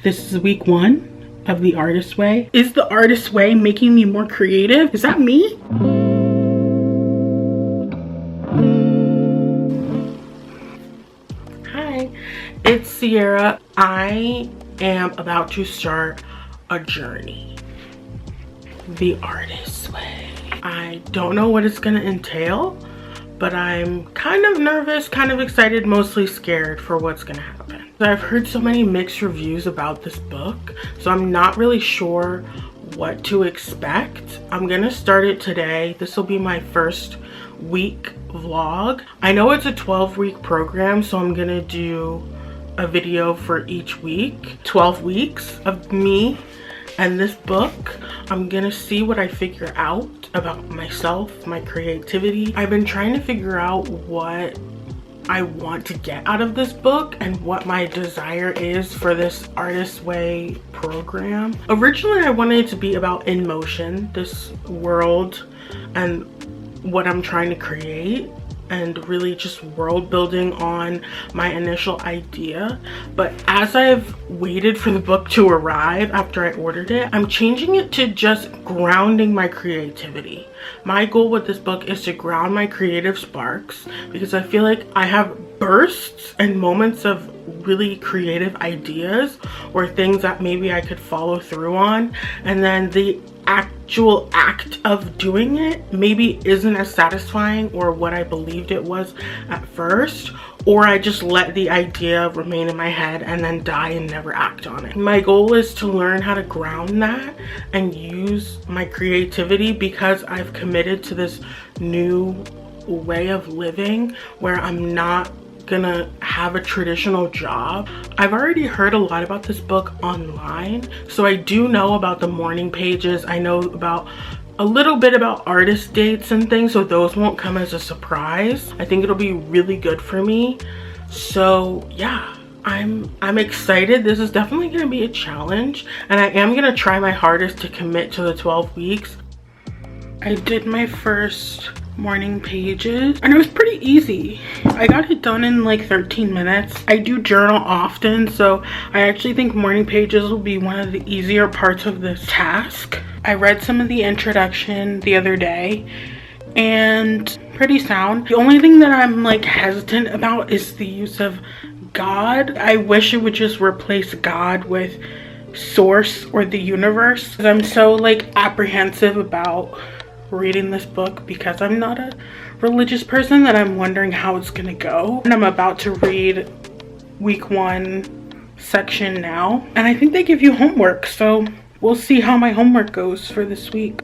This is week 1 of The Artist Way. Is The Artist Way making me more creative? Is that me? Hi, it's Sierra. I am about to start a journey. The Artist Way. I don't know what it's gonna entail, but I'm kind of nervous, kind of excited, mostly scared for what's gonna happen. I've heard so many mixed reviews about this book, so I'm not really sure what to expect. I'm gonna start it today. This will be my first week vlog. I know it's a 12-week program, so I'm gonna do a video for each week. 12 weeks of me and this book. I'm gonna see what I figure out about myself, my creativity. I've been trying to figure out what I want to get out of this book and what my desire is for this Artist Way program. Originally, I wanted it to be about In Motion, this world and what I'm trying to create, and really just world building on my initial idea. But as I've waited for the book to arrive after I ordered it, I'm changing it to just grounding my creativity. My goal with this book is to ground my creative sparks, because I feel like I have bursts and moments of really creative ideas or things that maybe I could follow through on, and then the actual act of doing it maybe isn't as satisfying or what I believed it was at first, or I just let the idea remain in my head and then die and never act on it. My goal is to learn how to ground that and use my creativity, because I've committed to this new way of living where I'm not gonna have a traditional job. I've already heard a lot about this book online, so I do know about the morning pages. I know about a little bit about artist dates and things, so those won't come as a surprise. I think it'll be really good for me. So yeah, I'm excited. This is definitely gonna be a challenge, and I am gonna try my hardest to commit to the 12 weeks. I did my first morning pages and it was pretty easy. I got it done in like 13 minutes. I do journal often, so I actually think morning pages will be one of the easier parts of this task. I read some of the introduction the other day and pretty sound. The only thing that I'm like hesitant about is the use of God. I wish it would just replace God with source or the universe. I'm so like apprehensive about reading this book because I'm not a religious person that I'm wondering how it's gonna go. And I'm about to read week 1 section now, and I think they give you homework, so we'll see how my homework goes for this week.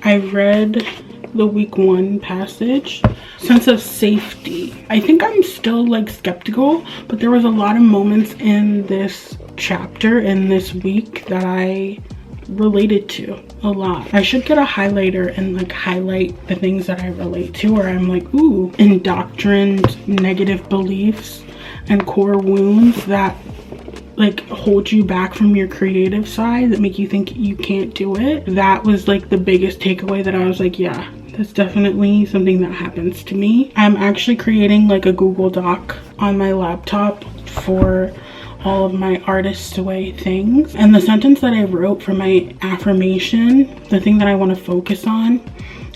I read the week 1 passage, sense of safety. I think I'm still like skeptical, but there was a lot of moments in this chapter in this week that I related to a lot. I should get a highlighter and like highlight the things that I relate to, or I'm like, ooh, indoctrined negative beliefs and core wounds that like hold you back from your creative side, that make you think you can't do it. That was like the biggest takeaway, that I was like, yeah, that's definitely something that happens to me. I'm actually creating like a Google Doc on my laptop for all of my Artist Way things. And the sentence that I wrote for my affirmation, the thing that I want to focus on,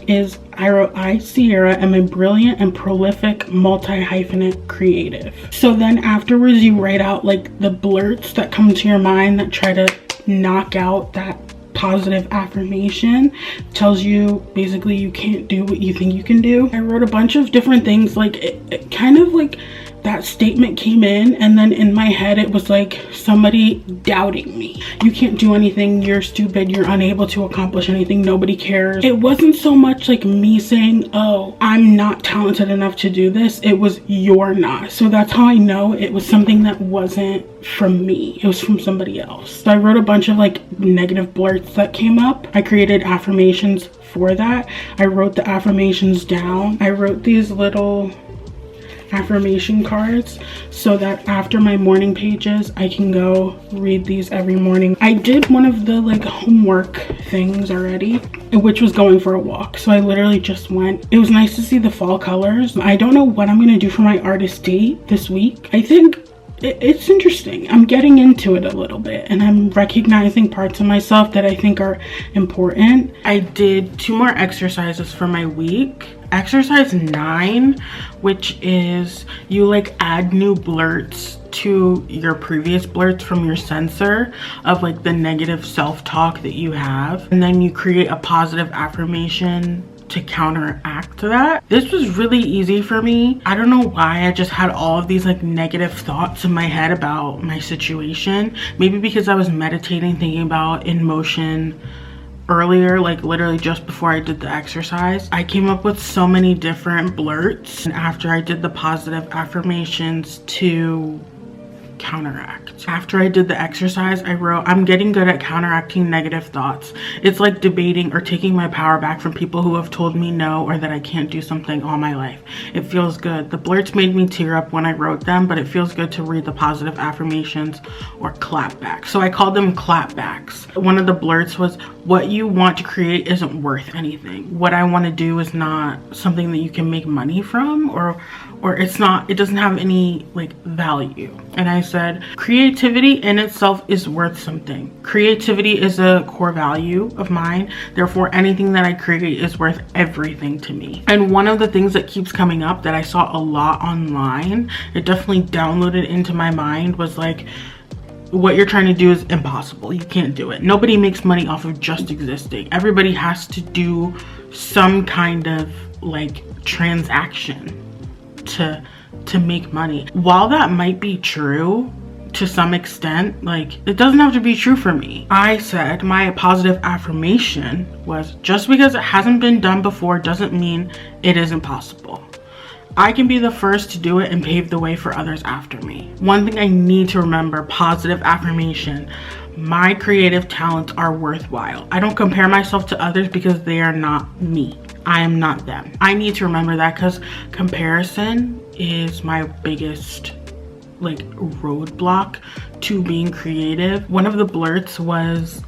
is I wrote, I, Sierra, am a brilliant and prolific multi-hyphenate creative. So then afterwards you write out like the blurts that come to your mind that try to knock out that positive affirmation. Tells you basically you can't do what you think you can do. I wrote a bunch of different things, like it kind of like that statement came in, and then in my head it was like somebody doubting me. You can't do anything, you're stupid, you're unable to accomplish anything, nobody cares. It wasn't so much like me saying, oh, I'm not talented enough to do this. It was, you're not. So that's how I know it was something that wasn't from me, it was from somebody else. So I wrote a bunch of like negative blurts that came up. I created affirmations for that. I wrote the affirmations down. I wrote these little affirmation cards so that after my morning pages I can go read these every morning. I did one of the like homework things already, which was going for a walk, so I literally just went. It was nice to see the fall colors. I don't know what I'm gonna do for my artist date this week. I think it's interesting. I'm getting into it a little bit, and I'm recognizing parts of myself that I think are important. I did 2 more exercises for my week. Exercise 9, which is you like add new blurts to your previous blurts from your sensor of like the negative self-talk that you have, and then you create a positive affirmation to counteract that. This was really easy for me. I don't know why I just had all of these like negative thoughts in my head about my situation. Maybe because I was meditating, thinking about In Motion earlier, like literally just before I did the exercise. I came up with so many different blurts, and after I did the positive affirmations to counteract. After I did the exercise, I wrote, I'm getting good at counteracting negative thoughts. It's like debating or taking my power back from people who have told me no or that I can't do something all my life. It feels good. The blurts made me tear up when I wrote them, but it feels good to read the positive affirmations or clapbacks. So I called them clapbacks. One of the blurts was, what you want to create isn't worth anything. What I want to do is not something that you can make money from, or it doesn't have any like value. And I said, creativity in itself is worth something. Creativity is a core value of mine. Therefore, anything that I create is worth everything to me. And one of the things that keeps coming up that I saw a lot online, it definitely downloaded into my mind, was like, what you're trying to do is impossible. You can't do it. Nobody makes money off of just existing. Everybody has to do some kind of like transaction to make money. While that might be true to some extent, like it doesn't have to be true for me. I said my positive affirmation was, just because it hasn't been done before doesn't mean it isn't possible. I can be the first to do it and pave the way for others after me. One thing I need to remember, positive affirmation, my creative talents are worthwhile. I don't compare myself to others because they are not me. I am not them. I need to remember that, because comparison is my biggest like roadblock to being creative. One of the blurts was,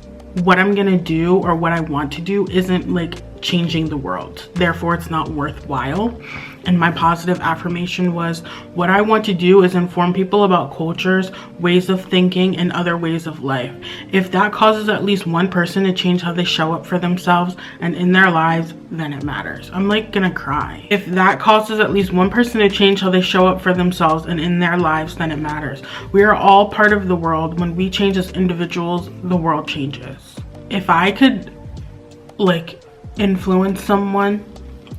what I'm gonna do or what I want to do isn't like changing the world, therefore it's not worthwhile. And my positive affirmation was, what I want to do is inform people about cultures, ways of thinking, and other ways of life. If that causes at least one person to change how they show up for themselves and in their lives, then it matters. I'm like gonna cry. If that causes at least one person to change how they show up for themselves and in their lives, then it matters. We are all part of the world. When we change as individuals, the world changes. If I could like influence someone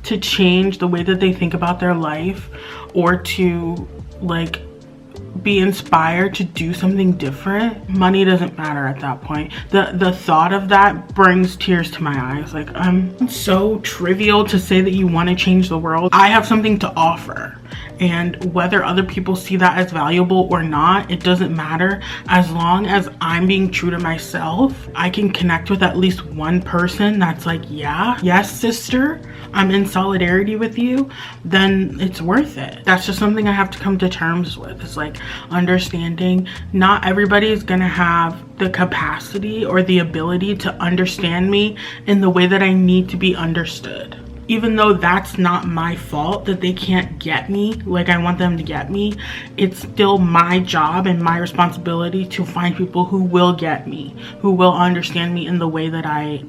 to change the way that they think about their life, or to like be inspired to do something different, money doesn't matter at that point. The thought of that brings tears to my eyes. Like, I'm so trivial to say that you want to change the world. I have something to offer, and whether other people see that as valuable or not, it doesn't matter. As long as I'm being true to myself, I can connect with at least one person that's like, yeah, yes sister, I'm in solidarity with you, then it's worth it. That's just something I have to come to terms with. It's like understanding not everybody is gonna have the capacity or the ability to understand me in the way that I need to be understood. Even though that's not my fault that they can't get me like I want them to get me, it's still my job and my responsibility to find people who will get me, who will understand me in the way that I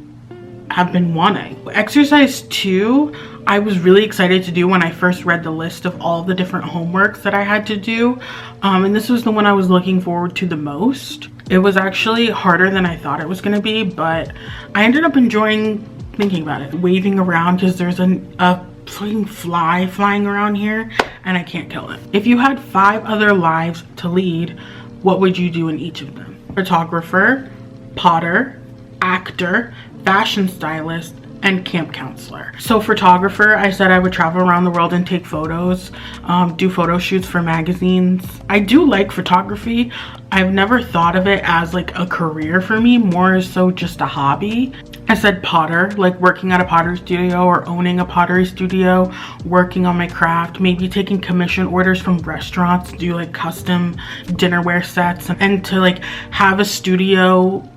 have been wanting. Exercise 2, I was really excited to do when I first read the list of all the different homeworks that I had to do. And this was the one I was looking forward to the most. It was actually harder than I thought it was gonna be, but I ended up enjoying thinking about it. Waving around, because there's a fucking fly flying around here and I can't kill it. If you had 5 other lives to lead, what would you do in each of them? Photographer, potter, actor, fashion stylist, and camp counselor. So photographer, I said I would travel around the world and take photos, do photo shoots for magazines. I do like photography. I've never thought of it as like a career for me, more so just a hobby. I said potter, like working at a pottery studio or owning a pottery studio, working on my craft, maybe taking commission orders from restaurants, do like custom dinnerware sets, and to like have a studio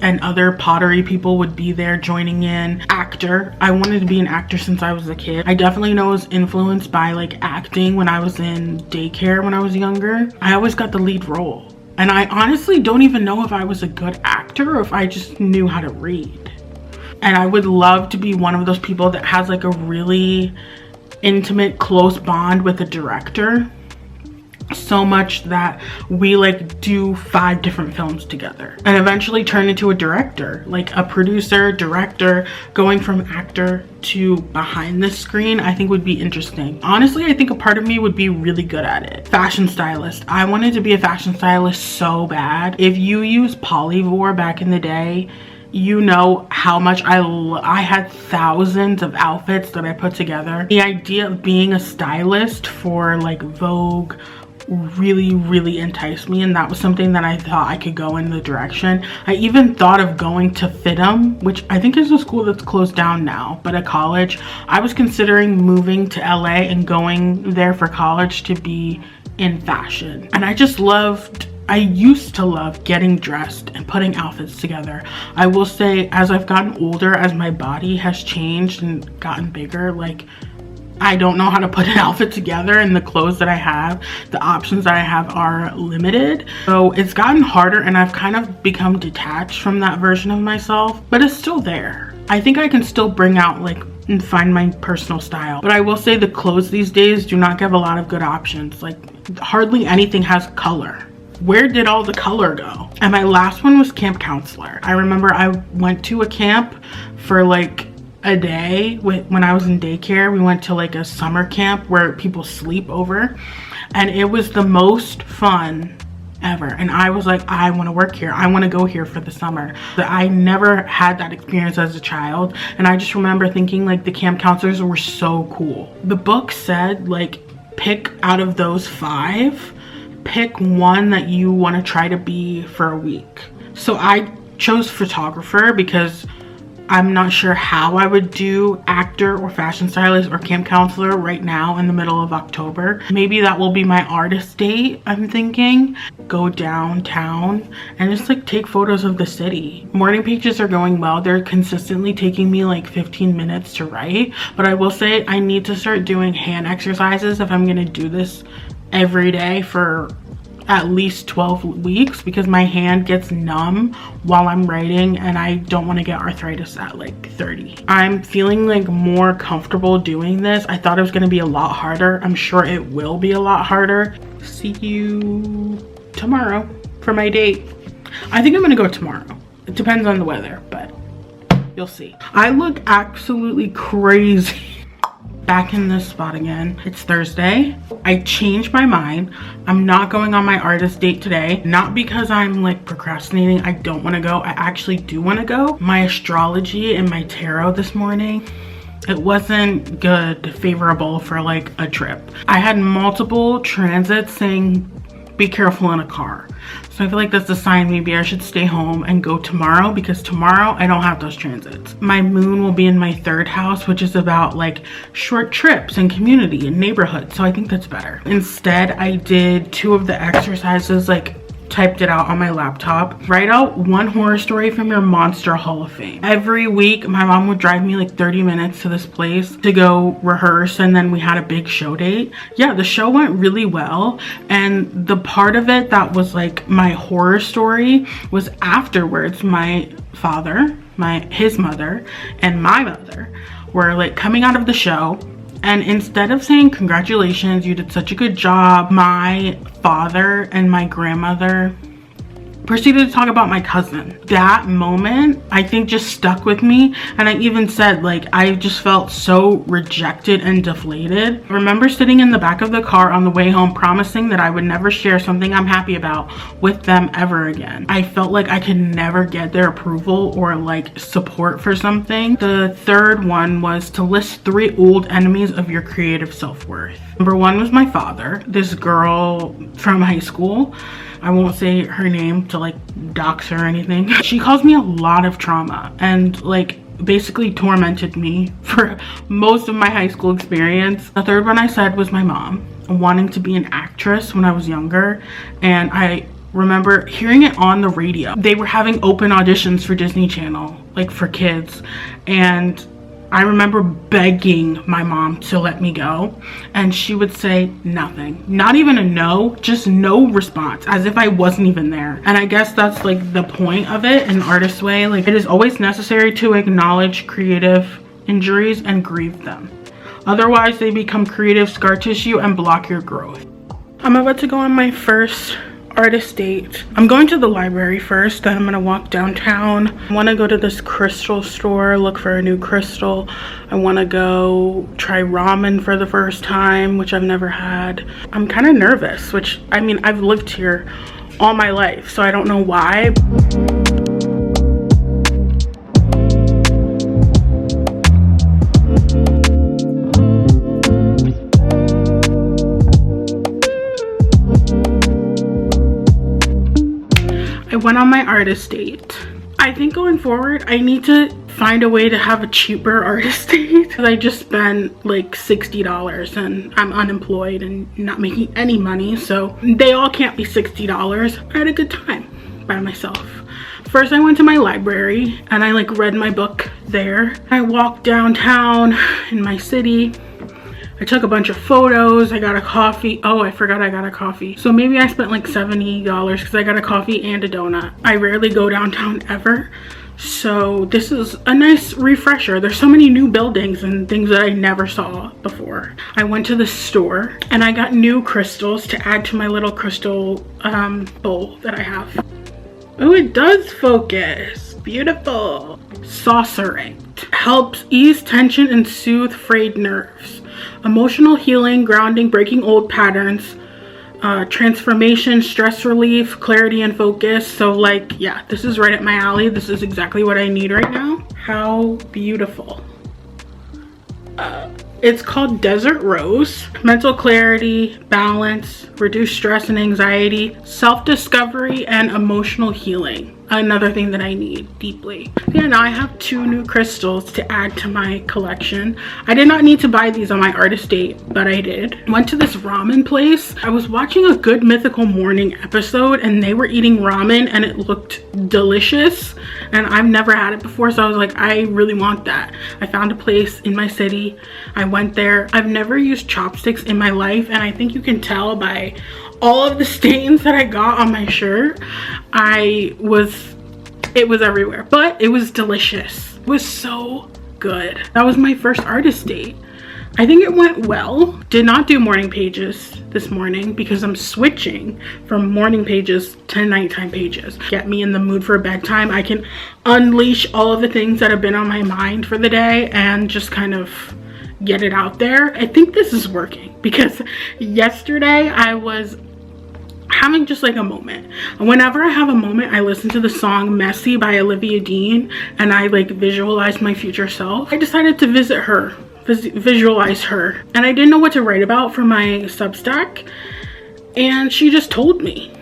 and other pottery people would be there joining in. Actor, I wanted to be an actor since I was a kid. I definitely know I was influenced by like acting when I was in daycare when I was younger. I always got the lead role. And I honestly don't even know if I was a good actor or if I just knew how to read. And I would love to be one of those people that has like a really intimate, close bond with a director. So much that we like do 5 different films together and eventually turn into a director, like a producer, director, going from actor to behind the screen. I think would be interesting. Honestly, I think a part of me would be really good at it. Fashion stylist. I wanted to be a fashion stylist so bad. If you use Polyvore back in the day, you know how much I had thousands of outfits that I put together. The idea of being a stylist for like Vogue really enticed me, and that was something that I thought I could go in the direction. I even thought of going to FIDM, which I think is a school that's closed down now, but a college. I was considering moving to LA and going there for college to be in fashion. And I used to love getting dressed and putting outfits together. I will say, as I've gotten older, as my body has changed and gotten bigger, like I don't know how to put an outfit together, and the clothes that I have, the options that I have are limited. So it's gotten harder, and I've kind of become detached from that version of myself, but it's still there. I think I can still bring out like and find my personal style. But I will say the clothes these days do not give a lot of good options. Like hardly anything has color. Where did all the color go? And my last one was camp counselor. I remember I went to a camp for like a day when I was in daycare. We went to like a summer camp where people sleep over, and it was the most fun ever. And I was like, I want to work here. I want to go here for the summer. But I never had that experience as a child, and I just remember thinking like the camp counselors were so cool. The book said like pick out of those 5, pick one that you want to try to be for a week. So I chose photographer because I'm not sure how I would do actor or fashion stylist or camp counselor right now in the middle of October. Maybe that will be my artist date, I'm thinking. Go downtown and just like take photos of the city. Morning pages are going well. They're consistently taking me like 15 minutes to write, but I will say I need to start doing hand exercises if I'm gonna do this every day for at least 12 weeks, because my hand gets numb while I'm writing and I don't want to get arthritis at like 30. I'm feeling like more comfortable doing this. I thought it was going to be a lot harder. I'm sure it will be a lot harder. See you tomorrow for my date. I think I'm going to go tomorrow. It depends on the weather, but you'll see. I look absolutely crazy. Back in this spot again. It's Thursday. I changed my mind. I'm not going on my artist date today. Not because I'm like procrastinating. I don't want to go. I actually do want to go. My astrology and my tarot this morning, it wasn't good, favorable for like a trip. I had multiple transits saying be careful in a car. So I feel like that's a sign maybe I should stay home and go tomorrow, because tomorrow I don't have those transits. My moon will be in my 3rd house, which is about like short trips and community and neighborhood. So I think that's better. Instead, I did 2 of the exercises, like typed it out on my laptop. Write out 1 horror story from your monster hall of fame. Every week my mom would drive me like 30 minutes to this place to go rehearse, and then we had a big show date. Yeah, the show went really well, and the part of it that was like my horror story was afterwards. My father, his mother, and my mother were like coming out of the show, and instead of saying congratulations, you did such a good job, my father and my grandmother proceeded to talk about my cousin. That moment, I think, just stuck with me. And I even said, like, I just felt so rejected and deflated. I remember sitting in the back of the car on the way home, promising that I would never share something I'm happy about with them ever again. I felt like I could never get their approval or like support for something. The 3rd one was to list 3 old enemies of your creative self-worth. Number 1 was my father. This girl from high school, I won't say her name to like dox her or anything. She caused me a lot of trauma and like basically tormented me for most of my high school experience. The 3rd one I said was my mom, wanting to be an actress when I was younger, and I remember hearing it on the radio. They were having open auditions for Disney Channel, like for kids, and I remember begging my mom to let me go, and she would say nothing. Not even a no, just no response, as if I wasn't even there. And I guess that's like the point of it in Artist's Way. Like, it is always necessary to acknowledge creative injuries and grieve them. Otherwise, they become creative scar tissue and block your growth. I'm about to go on my first artist date. I'm going to the library first, then I'm gonna walk downtown. I want to go to this crystal store, look for a new crystal. I want to go try ramen for the first time, which I've never had. I'm kind of nervous, which, I mean, I've lived here all my life, so I don't know why. I went on my artist date. I think going forward, I need to find a way to have a cheaper artist date, because I just spent like $60 and I'm unemployed and not making any money, so they all can't be $60. I had a good time by myself. First, I went to my library and I like read my book there. I walked downtown in my city. I took a bunch of photos. I got a coffee. Oh, I forgot I got a coffee. So maybe I spent like $70 because I got a coffee and a donut. I rarely go downtown ever, so this is a nice refresher. There's so many new buildings and things that I never saw before. I went to the store and I got new crystals to add to my little crystal bowl that I have. Oh, it does focus. Beautiful. Saucerite helps ease tension and soothe frayed nerves. Emotional healing, grounding, breaking old patterns, transformation, stress relief, clarity and focus. So like, yeah, this is right up my alley. This is exactly what I need right now. How beautiful. It's called Desert Rose. Mental clarity, balance, reduce stress and anxiety, self-discovery, and emotional healing. Another thing that I need deeply. Yeah, now I have 2 new crystals to add to my collection. I did not need to buy these on my artist date, but I did. Went to this ramen place. I was watching a Good Mythical Morning episode and they were eating ramen and it looked delicious. And I've never had it before, so I was like, I really want that. I found a place in my city. I went there. I've never used chopsticks in my life, and I think you can tell by all of the stains that I got on my shirt. It was everywhere, but it was delicious. It was so good. That was my first artist date. I think it went well. Did not do morning pages this morning because I'm switching from morning pages to nighttime pages. Get me in the mood for bedtime. I can unleash all of the things that have been on my mind for the day and just kind of get it out there. I think this is working because yesterday I was having just like a moment. Whenever I have a moment, I listen to the song Messy by Olivia Dean and I like visualize my future self. I decided to visit her, visualize her, and I didn't know what to write about for my Substack, and she just told me,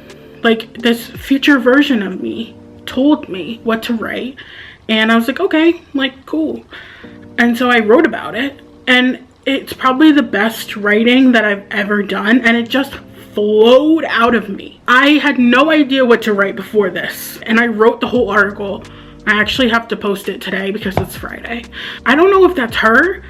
like, this future version of me told me what to write, and I was like, okay, like, cool. And so I wrote about it, and it's probably the best writing that I've ever done, and it just flowed out of me. I had no idea what to write before this, and I wrote the whole article. I actually have to post it today because it's Friday. I don't know if that's her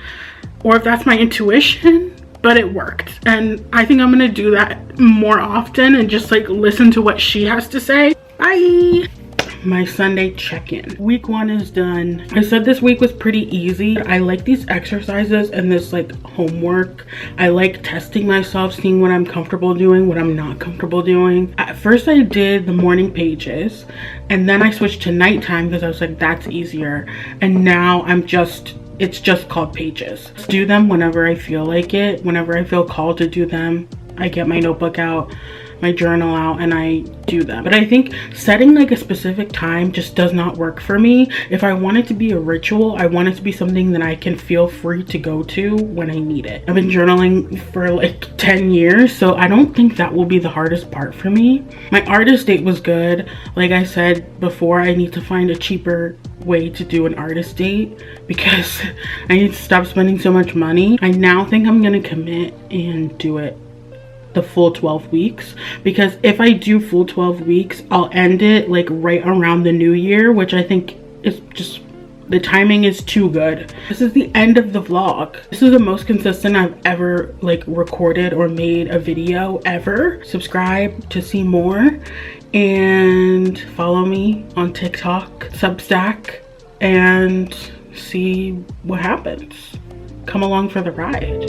or if that's my intuition, but it worked. And I think I'm gonna do that more often and just like listen to what she has to say. Bye. My Sunday check-in. Week 1 is done. I said this week was pretty easy. I like these exercises and this like homework. I like testing myself, seeing what I'm comfortable doing, what I'm not comfortable doing. At first I did the morning pages and then I switched to nighttime because I was like, that's easier. And now it's just called pages. Do them whenever I feel like it. Whenever I feel called to do them, I get my notebook out, my journal out, and I do them. But I think setting like a specific time just does not work for me. If I want it to be a ritual, I want it to be something that I can feel free to go to when I need it. I've been journaling for like 10 years, so I don't think that will be the hardest part for me. My artist date was good. Like I said before, I need to find a cheaper way to do an artist date because I need to stop spending so much money. I now think I'm gonna commit and do it the full 12 weeks, because if I do full 12 weeks, I'll end it like right around the new year, which I think is just, the timing is too good. This is the end of the vlog. This is the most consistent I've ever like recorded or made a video ever. Subscribe to see more and follow me on TikTok, Substack, and see what happens. Come along for the ride.